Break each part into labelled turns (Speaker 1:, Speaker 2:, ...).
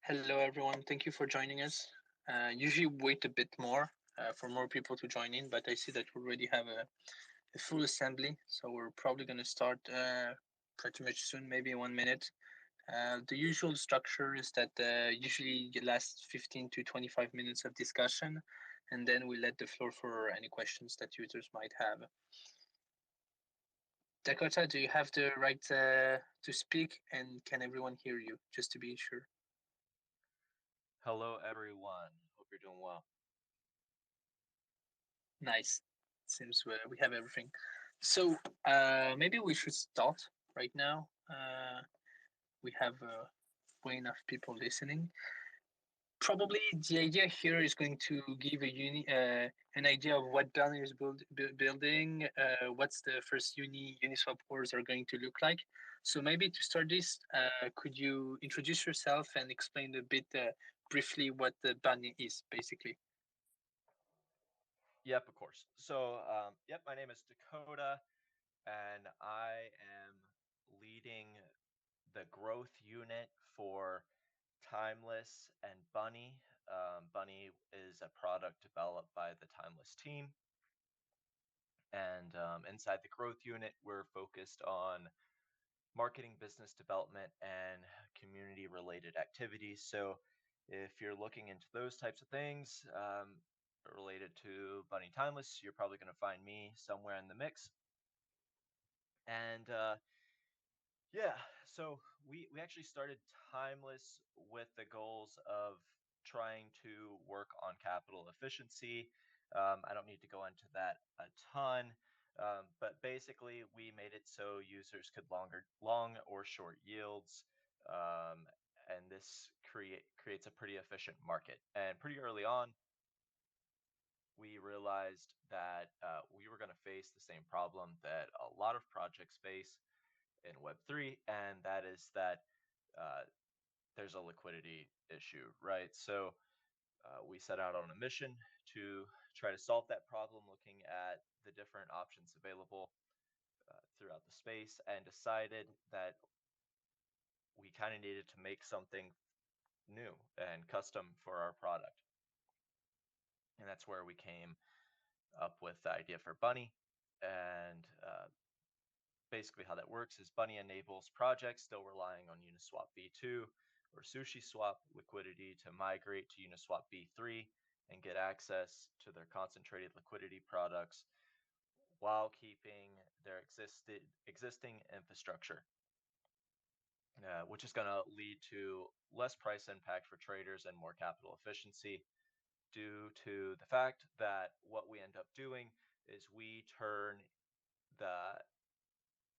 Speaker 1: Hello, everyone. Thank you for joining us. Usually wait a bit more for more people to join in, but I see that we already have a full assembly, so we're probably going to start pretty much soon, maybe in 1 minute. The usual structure is that usually it lasts 15 to 25 minutes of discussion, and then we let the floor for any questions that users might have. Dakota, do you have the right to speak, and can everyone hear you, just to be sure?
Speaker 2: Hello, everyone. Hope you're doing well.
Speaker 1: Nice. Seems we have everything. So maybe we should start right now. We have way enough people listening. Probably the idea here is going to give an idea of what Bunny is building. What's the first Uniswap wars are going to look like. So maybe to start this, could you introduce yourself and explain a bit briefly what the Bunny is, basically?
Speaker 2: Yep, of course. So, my name is Dakota, and I am leading the growth unit for Timeless and Bunny. Bunny is a product developed by the Timeless team. And inside the growth unit, we're focused on marketing, business development, and community related activities. So, if you're looking into those types of things related to Bunny Timeless, you're probably going to find me somewhere in the mix. And yeah, so we actually started Timeless with the goals of trying to work on capital efficiency. I don't need to go into that a ton, but basically we made it so users could long or short yields, and this creates a pretty efficient market. And pretty early on, we realized that we were going to face the same problem that a lot of projects face in Web3, and that is that uh, there's a liquidity issue, right? So we set out on a mission to try to solve that problem, looking at the different options available throughout the space, and decided that we kind of needed to make something new and custom for our product. And that's where we came up with the idea for Bunny. And basically how that works is Bunny enables projects still relying on Uniswap v2 or SushiSwap liquidity to migrate to Uniswap v3 and get access to their concentrated liquidity products while keeping their existing infrastructure, which is going to lead to less price impact for traders and more capital efficiency, due to the fact that what we end up doing is we turn the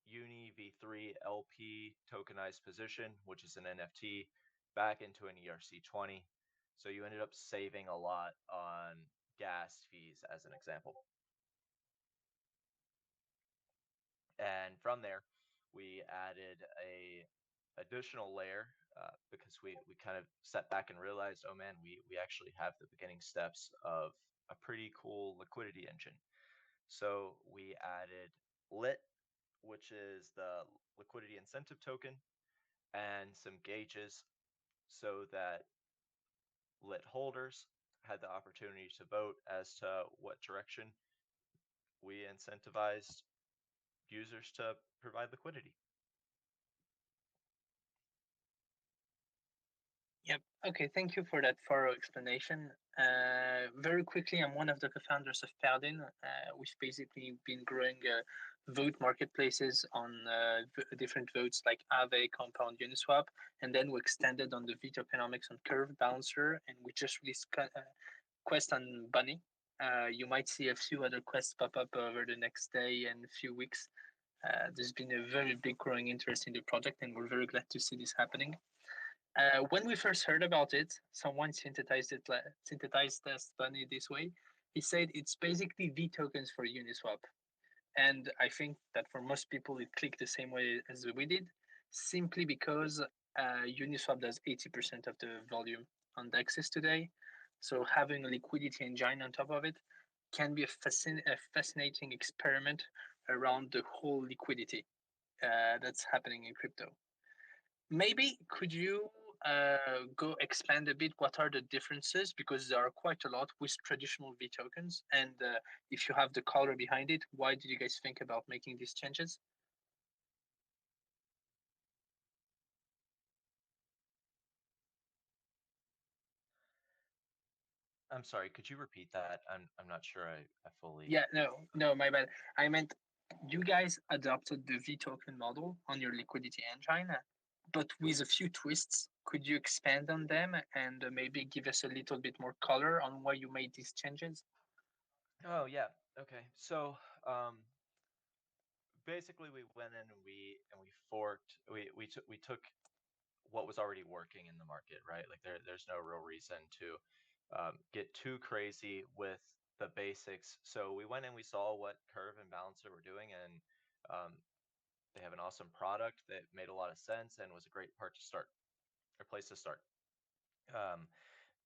Speaker 2: UNIv3 LP tokenized position, which is an NFT, back into an ERC20. So you ended up saving a lot on gas fees, as an example. And from there, we added a additional layer because we kind of sat back and realized, oh man, we actually have the beginning steps of a pretty cool liquidity engine. So we added Lit, which is the liquidity incentive token, and some gauges so that Lit holders had the opportunity to vote as to what direction we incentivized users to provide liquidity.
Speaker 1: Yep. Okay. Thank you for that thorough explanation. Very quickly, I'm one of the co-founders of Pardin. We've basically been growing vote marketplaces on different votes like Aave, Compound, Uniswap, and then we extended on the V tokenomics on Curve Balancer, and we just released Quest on Bunny. You might see a few other quests pop up over the next day and a few weeks. There's been a very big growing interest in the project, and we're very glad to see this happening. When we first heard about it, someone synthesized this Bunny this way. He said it's basically V tokens for Uniswap, and I think that for most people it clicked the same way as we did, simply because Uniswap does 80% of the volume on DEXs today. So having a liquidity engine on top of it can be a fascinating experiment around the whole liquidity that's happening in crypto. Maybe could you go expand a bit? What are the differences? Because there are quite a lot with traditional V tokens. And if you have the color behind it, why did you guys think about making these changes?
Speaker 2: I'm sorry, could you repeat that? I'm not sure I fully.
Speaker 1: Yeah, no, my bad. I meant you guys adopted the V token model on your liquidity engine, but with a few twists. Could you expand on them and maybe give us a little bit more color on why you made these changes?
Speaker 2: Oh yeah. Okay. So basically we went in and we forked we took what was already working in the market, right? Like there's no real reason to get too crazy with the basics. So we went and we saw what Curve and Balancer were doing, and um, they have an awesome product that made a lot of sense and was a great part to start, or place to start. Um,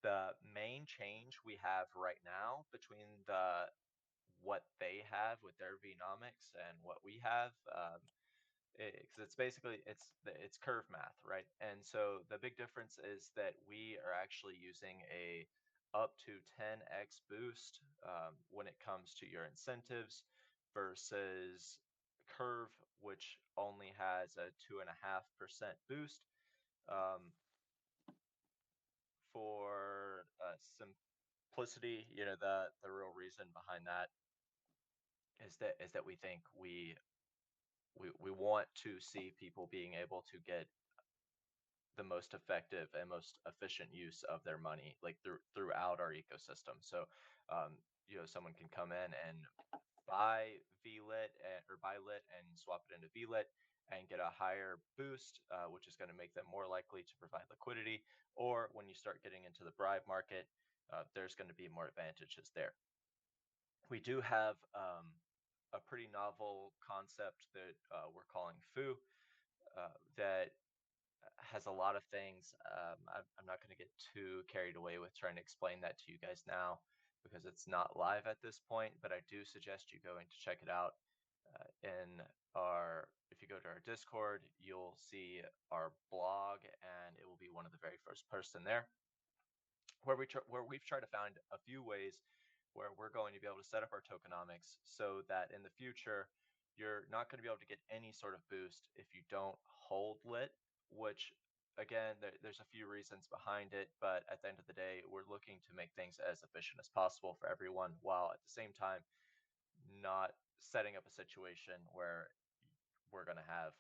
Speaker 2: the main change we have right now between the what they have with their Vnomics and what we have, because it's basically it's curve math, right? And so the big difference is that we are actually using a up to 10x boost when it comes to your incentives versus curve, which only has a 2.5% boost. Um, for simplicity, the real reason behind that is that we think we want to see people being able to get the most effective and most efficient use of their money, like throughout our ecosystem. So someone can come in and buy VLit or buy lit and swap it into VLit and get a higher boost, which is going to make them more likely to provide liquidity. Or when you start getting into the bribe market, there's going to be more advantages there. We do have a pretty novel concept that we're calling foo, that has a lot of things. I'm not going to get too carried away with trying to explain that to you guys now because it's not live at this point, but I do suggest you going to check it out. If you go to our Discord, you'll see our blog, and it will be one of the very first posts in there where we've tried to find a few ways where we're going to be able to set up our tokenomics so that in the future you're not going to be able to get any sort of boost if you don't hold lit, which again there's a few reasons behind it, but at the end of the day we're looking to make things as efficient as possible for everyone while at the same time not setting up a situation where we're going to have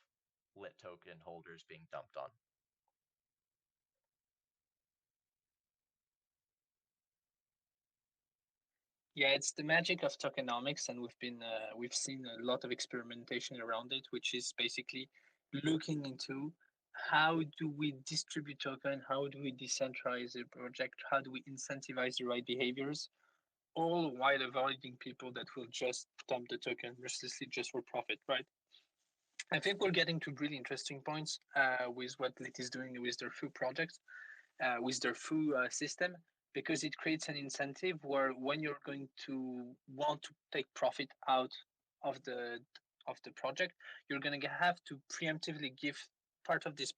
Speaker 2: lit token holders being dumped on.
Speaker 1: Yeah, it's the magic of tokenomics, and we've seen a lot of experimentation around it, which is basically looking into how do we distribute token, how do we decentralize the project, how do we incentivize the right behaviors, all while avoiding people that will just dump the token mercilessly just for profit, right? I think we're getting to really interesting points with what Lit is doing with their food project, with their foo system, because it creates an incentive where when you're going to want to take profit out of the project, you're going to have to preemptively give part of this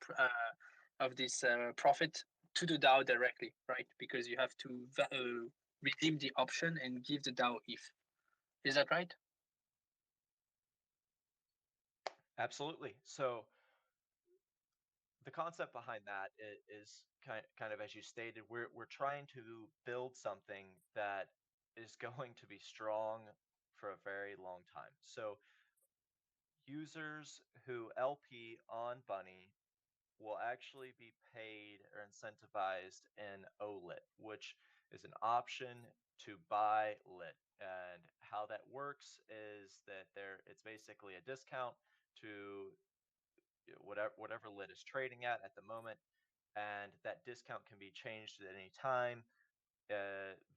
Speaker 1: profit to the DAO directly, right? Because you have to redeem the option and give the DAO if. Is that right?
Speaker 2: Absolutely. So the concept behind that is kind of as you stated, we're trying to build something that is going to be strong for a very long time. So users who LP on Bunny will actually be paid or incentivized in OLIT, which is an option to buy lit. And how that works is that it's basically a discount to whatever lit is trading at the moment, and that discount can be changed at any time,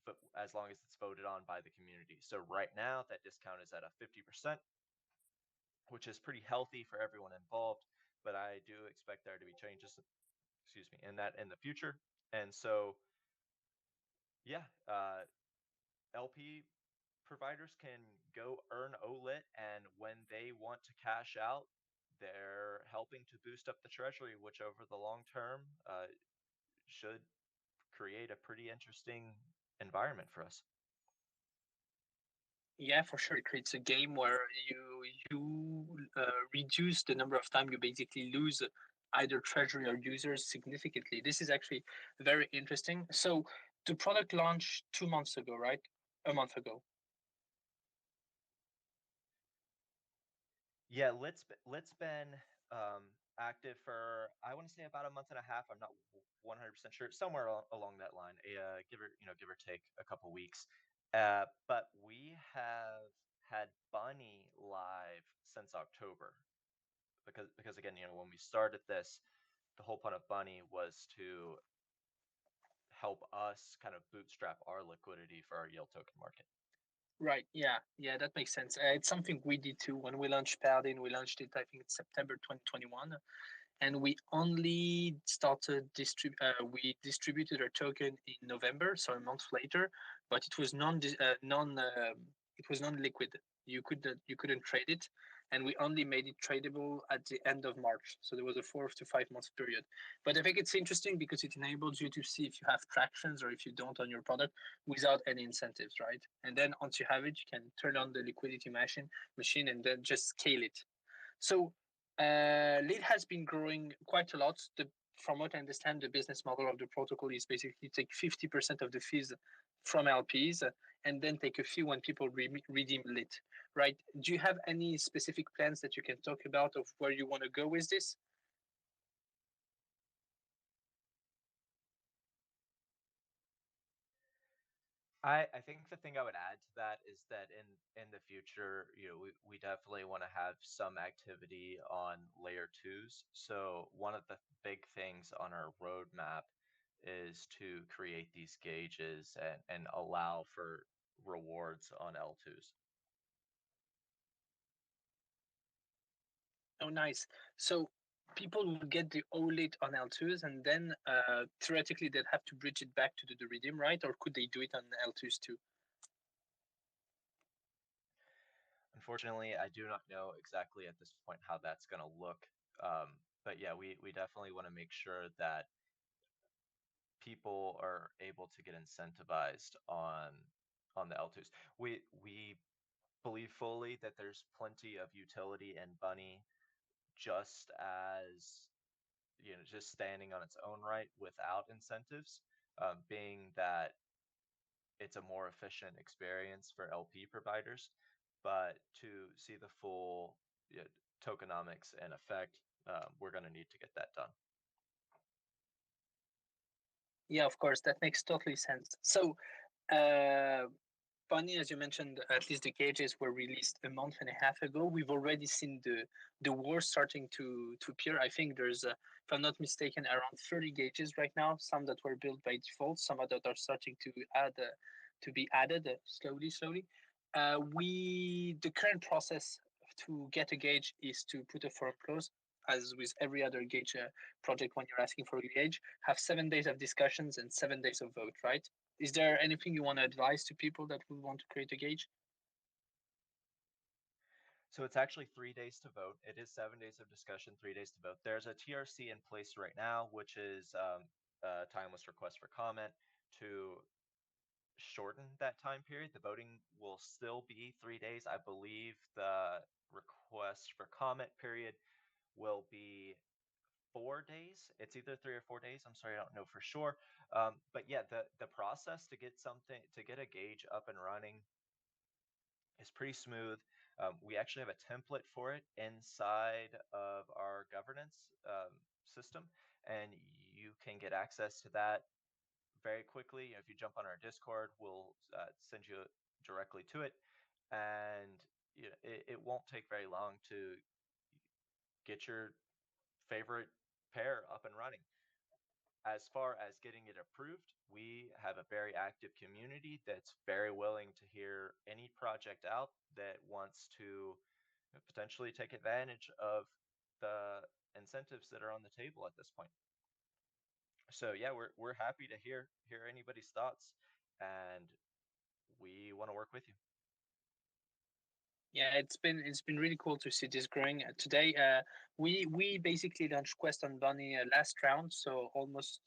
Speaker 2: but as long as it's voted on by the community. So right now that discount is at a 50%, which is pretty healthy for everyone involved, but I do expect there to be changes, excuse me, in that in the future. And so yeah, LP providers can go earn OLIT, and when they want to cash out, they're helping to boost up the treasury, which over the long term should create a pretty interesting environment for us.
Speaker 1: Yeah, for sure. It creates a game where you reduce the number of time you basically lose either treasury or users significantly. This is actually very interesting. So the product launched 2 months ago, right? A month ago.
Speaker 2: Yeah, Lit's been active for, I want to say, about a month and a half. I'm not 100% sure, somewhere along that line. Give or take a couple weeks. But we have had Bunny live since October, because again, when we started this, the whole point of Bunny was to help us kind of bootstrap our liquidity for our yield token market.
Speaker 1: Right. Yeah. Yeah. That makes sense. It's something we did too when we launched Paladin. We launched it, I think, in September 2021, and we only started we distributed our token in November, so a month later, but it was non liquid. You couldn't trade it, and we only made it tradable at the end of March. So there was a 4 to 5 month period. But I think it's interesting because it enables you to see if you have tractions or if you don't on your product without any incentives, right? And then once you have it, you can turn on the liquidity machine and then just scale it. So lead has been growing quite a lot. From what I understand, the business model of the protocol is basically take 50% of the fees from LPs and then take a fee when people redeem lit, right? Do you have any specific plans that you can talk about of where you want to go with this?
Speaker 2: I think the thing I would add to that is that in the future, we definitely want to have some activity on layer twos. So one of the big things on our roadmap is to create these gauges and allow for rewards on L2s.
Speaker 1: Oh, nice. So people will get the OLED on L2s and then theoretically they'd have to bridge it back to the redeem, right? Or could they do it on L2s too?
Speaker 2: Unfortunately, I do not know exactly at this point how that's going to look. But yeah, we definitely want to make sure that people are able to get incentivized on the L2s. We believe fully that there's plenty of utility in Bunny, just as just standing on its own right without incentives, being that it's a more efficient experience for LP providers. But to see the full, tokenomics and effect, we're going to need to get that done.
Speaker 1: Yeah, of course, that makes totally sense. So, uh, Bunny, as you mentioned, at least the gauges were released a month and a half ago. We've already seen the war starting to appear. I think there's, if I'm not mistaken, around 30 gauges right now. Some that were built by default, some that are starting to be added slowly. We the current process to get a gauge is to put a firm close. As with every other gauge project, when you're asking for a gauge, have 7 days of discussions and 7 days of vote, right? Is there anything you want to advise to people that would want to create a gauge?
Speaker 2: So it's actually 3 days to vote. It is 7 days of discussion, 3 days to vote. There's a TRC in place right now, which is timeless request for comment. To shorten that time period, the voting will still be 3 days. I believe the request for comment period will be 4 days. It's either 3 or 4 days. I'm sorry, I don't know for sure. But yeah, the process to get a gauge up and running is pretty smooth. We actually have a template for it inside of our governance system, and you can get access to that very quickly. If you jump on our Discord, we'll send you directly to it, and it won't take very long to get your favorite pair up and running. As far as getting it approved, we have a very active community that's very willing to hear any project out that wants to potentially take advantage of the incentives that are on the table at this point. So yeah, we're happy to hear anybody's thoughts, and we want to work with you.
Speaker 1: Yeah, it's been really cool to see this growing. Today, we basically launched Quest on Bunny last round, so almost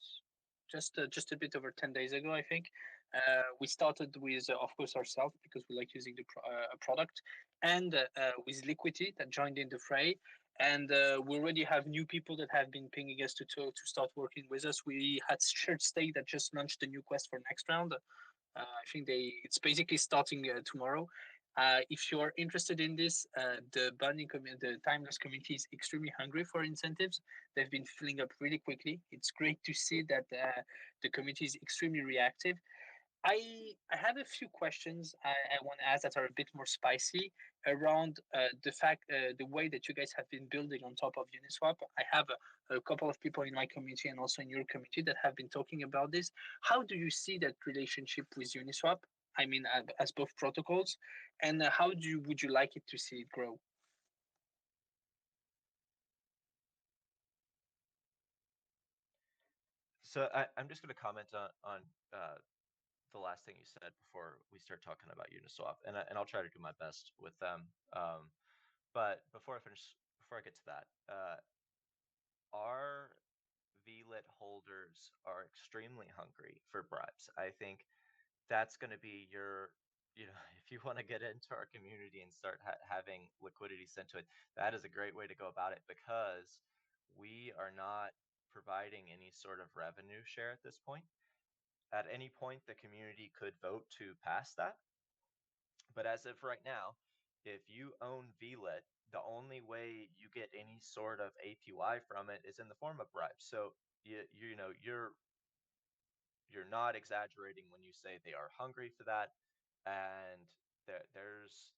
Speaker 1: just a bit over 10 days ago, I think. We started with, of course, ourselves because we like using the product, and with Liquidity that joined in the fray. And we already have new people that have been pinging us to start working with us. We had Shared Stake that just launched a new quest for next round. I think it's basically starting tomorrow. If you're interested in this, the Timeless community is extremely hungry for incentives. They've been filling up really quickly. It's great to see that the community is extremely reactive. I have a few questions I want to ask that are a bit more spicy around the way that you guys have been building on top of Uniswap. I have a couple of people in my community and also in your community that have been talking about this. How do you see that relationship with Uniswap? I mean, as both protocols, and how would you like it to see it grow?
Speaker 2: So I'm just going to comment on uh, the last thing you said before we start talking about Uniswap, and I'll try to do my best with them. But before I get to that, our VLIT holders are extremely hungry for bribes. I think that's going to be if you want to get into our community and start having liquidity sent to it, that is a great way to go about it because we are not providing any sort of revenue share at this point. At any point, the community could vote to pass that. But as of right now, if you own VLIT, the only way you get any sort of APY from it is in the form of bribes. So you're not exaggerating when you say they are hungry for that, and there's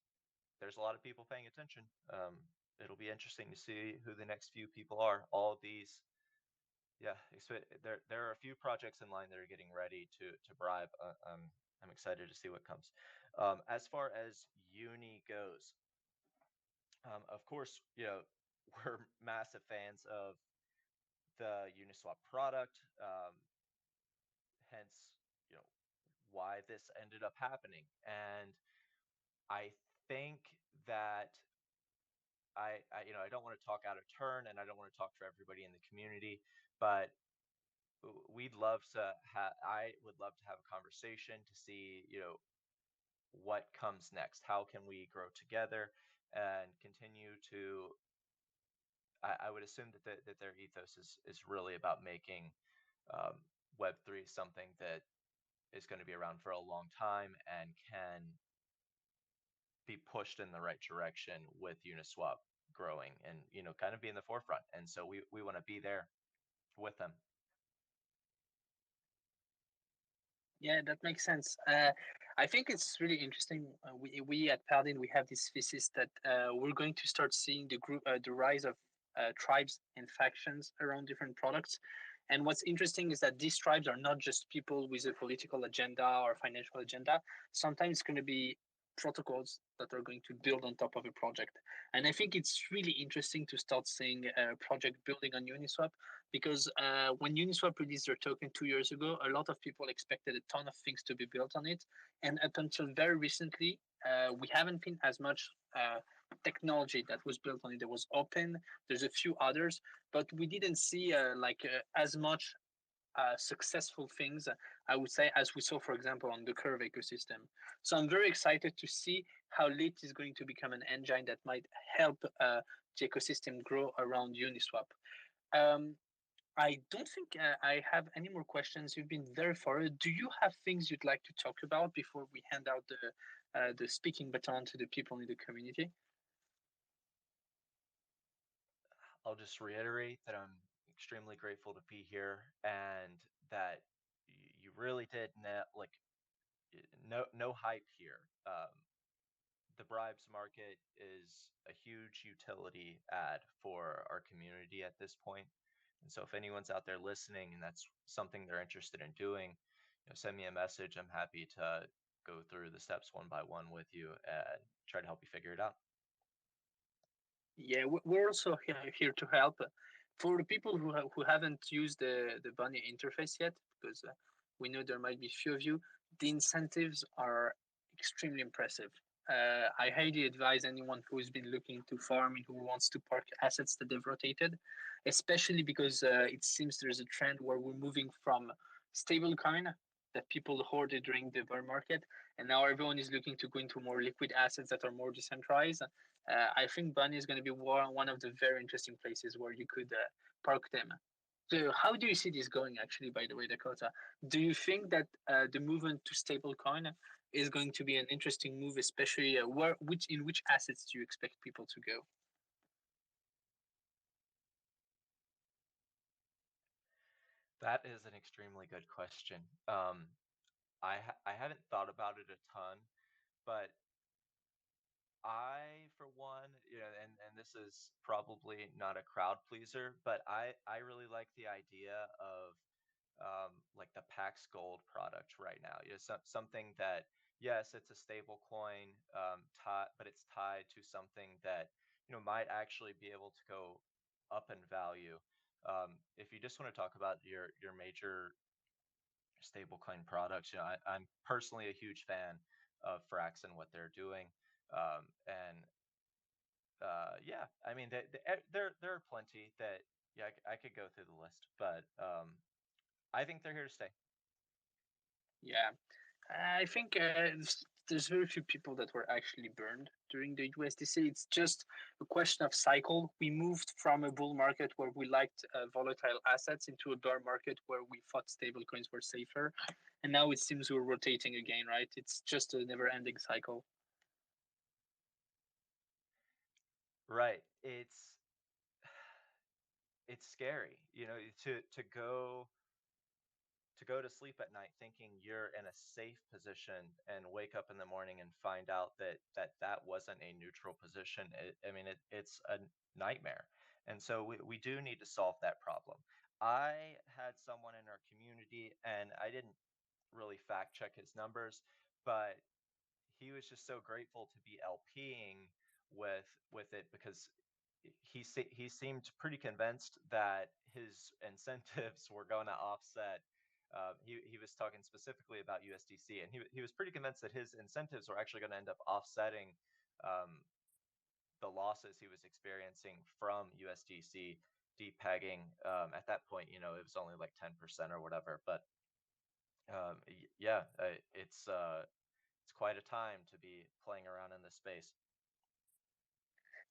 Speaker 2: a lot of people paying attention. It'll be interesting to see who the next few people are. All of these, yeah, there are a few projects in line that are getting ready to bribe. I'm excited to see what comes. As far as Uni goes, of course, we're massive fans of the Uniswap product. Hence, you know, why this ended up happening. And I think that I don't want to talk out of turn, and I don't want to talk for everybody in the community, but I would love to have a conversation to see, what comes next. How can we grow together and continue to? I would assume that their ethos is really about making um, Web3 something that is going to be around for a long time and can be pushed in the right direction with Uniswap growing and kind of be in the forefront. And so we want to be there with them.
Speaker 1: Yeah, that makes sense. I think it's really interesting. We at Paladin we have this thesis that we're going to start seeing the rise of tribes and factions around different products. And what's interesting is that these tribes are not just people with a political agenda or financial agenda. Sometimes it's going to be protocols that are going to build on top of a project. And I think it's really interesting to start seeing a project building on Uniswap because when Uniswap released their token 2 years ago, a lot of people expected a ton of things to be built on it, and up until very recently, we haven't been as much technology that was built on it. There was Open, there's a few others, but we didn't see as much successful things, I would say, as we saw, for example, on the Curve ecosystem. So I'm very excited to see how Lit is going to become an engine that might help the ecosystem grow around Uniswap. Um, I don't think I have any more questions. You've been very thorough. Do you have things you'd like to talk about before we hand out the speaking baton to the people in the community?
Speaker 2: I'll just reiterate that I'm extremely grateful to be here and that you really did no hype here. The bribes market is a huge utility add for our community at this point. And so if anyone's out there listening and that's something they're interested in doing, send me a message. I'm happy to go through the steps one by one with you and try to help you figure it out.
Speaker 1: Yeah, we're also here to help. For the people who haven't used the Bunny interface yet, because we know there might be few of you, the incentives are extremely impressive. I highly advise anyone who's been looking to farm and who wants to park assets that they've rotated, especially because it seems there's a trend where we're moving from stable coin that people hoarded during the bear market, and now everyone is looking to go into more liquid assets that are more decentralized. I think Bunny is going to be one of the very interesting places where you could park them. So, how do you see this going? Actually, by the way, Dakota, do you think that the movement to stablecoin is going to be an interesting move, especially which assets do you expect people to go?
Speaker 2: That is an extremely good question. I haven't thought about it a ton, but I, for one, and this is probably not a crowd pleaser, but I really like the idea of like the Pax Gold product right now. Something that, yes, it's a stable coin, but it's tied to something that might actually be able to go up in value. If you just want to talk about your major stablecoin products, I'm personally a huge fan of Frax and what they're doing. And yeah, I mean, there are plenty that, yeah, I could go through the list, but I think they're here to stay.
Speaker 1: Yeah, I think there's very few people that were actually burned during the USDC. It's just a question of cycle. We moved from a bull market where we liked volatile assets into a bear market where we thought stable coins were safer. And now it seems we're rotating again, right? It's just a never ending cycle.
Speaker 2: Right. It's scary, to go to sleep at night thinking you're in a safe position and wake up in the morning and find out that wasn't a neutral position. I mean, it's a nightmare. And so we do need to solve that problem. I had someone in our community, and I didn't really fact check his numbers, but he was just so grateful to be LPing with it because he seemed pretty convinced that his incentives were going to offset. He was talking specifically about USDC, and he was pretty convinced that his incentives were actually going to end up offsetting um, the losses he was experiencing from USDC depegging. At that point, it was only like 10% or whatever. But yeah, it's quite a time to be playing around in this space.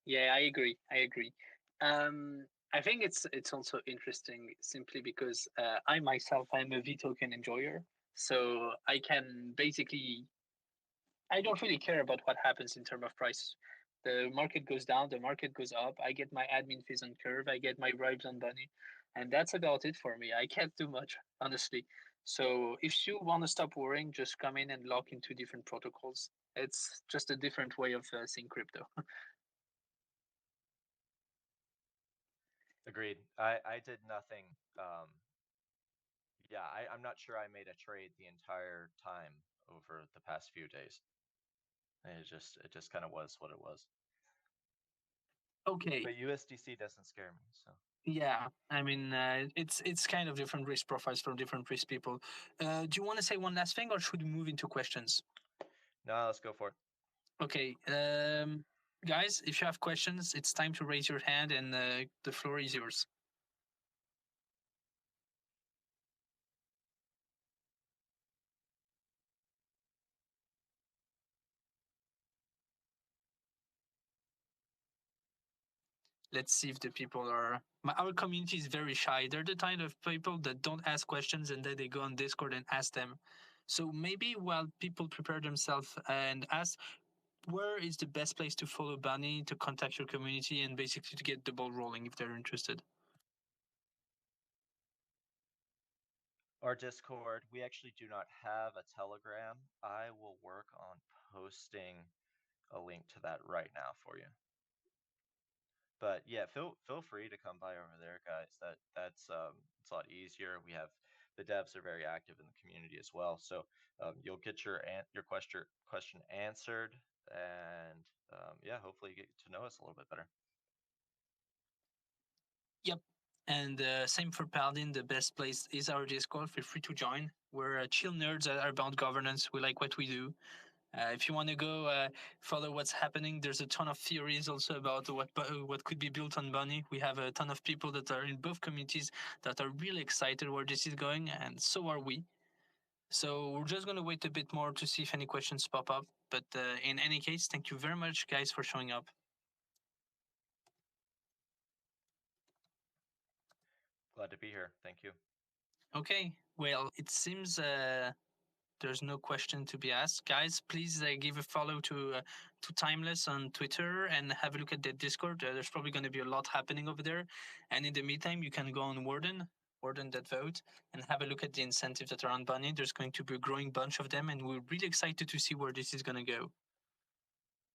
Speaker 1: Yeah, I agree. I agree. I think it's also interesting simply because I myself I'm a V token enjoyer, so I can basically I don't really care about what happens in terms of price. The market goes down, the market goes up. I get my admin fees on Curve, I get my bribes on Bunny, and that's about it for me. I can't do much, honestly. So if you want to stop worrying, just come in and lock into different protocols. It's just a different way of seeing crypto.
Speaker 2: Agreed. I did nothing. Yeah, I'm not sure I made a trade the entire time over the past few days. It just kind of was what it was.
Speaker 1: Okay.
Speaker 2: But USDC doesn't scare me, so
Speaker 1: Yeah, I mean, it's kind of different risk profiles from different risk people. Do you want to say one last thing, or should we move into questions?
Speaker 2: no, let's go for it.
Speaker 1: Okay, guys, if you have questions, it's time to raise your hand, and the floor is yours. Let's see if the people are. Our community is very shy. They're the kind of people that don't ask questions and then they go on Discord and ask them. So maybe while people prepare themselves and ask, where is the best place to follow Bunny, to contact your community, and basically to get the ball rolling if they're interested?
Speaker 2: Our Discord, we actually do not have a Telegram. I will work on posting a link to that right now for you. But yeah, feel free to come by over there, guys. That's it's a lot easier. We have the devs are very active in the community as well, so you'll get your question answered, and yeah, hopefully you get to know us a little bit better.
Speaker 1: Yep. And same for Paladin. The best place is our Discord. Feel free to join. We're chill nerds that are about governance. We like what we do. If you want to go follow what's happening, there's a ton of theories also about what could be built on Bunny. We have a ton of people that are in both communities that are really excited where this is going, and so are we. So we're just going to wait a bit more to see if any questions pop up. But in any case, thank you very much, guys, for showing up.
Speaker 2: Glad to be here. Thank you.
Speaker 1: Okay, well, it seems there's no question to be asked. Guys, please give a follow to Timeless on Twitter and have a look at the Discord. There's probably going to be a lot happening over there. And in the meantime, you can go on Warden.vote, and have a look at the incentives that are on Bunny. There's going to be a growing bunch of them, and we're really excited to see where this is going to go.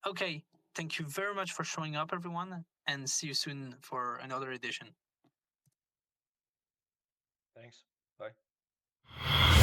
Speaker 1: Okay, thank you very much for showing up, everyone, and see you soon for another edition.
Speaker 2: Thanks. Bye.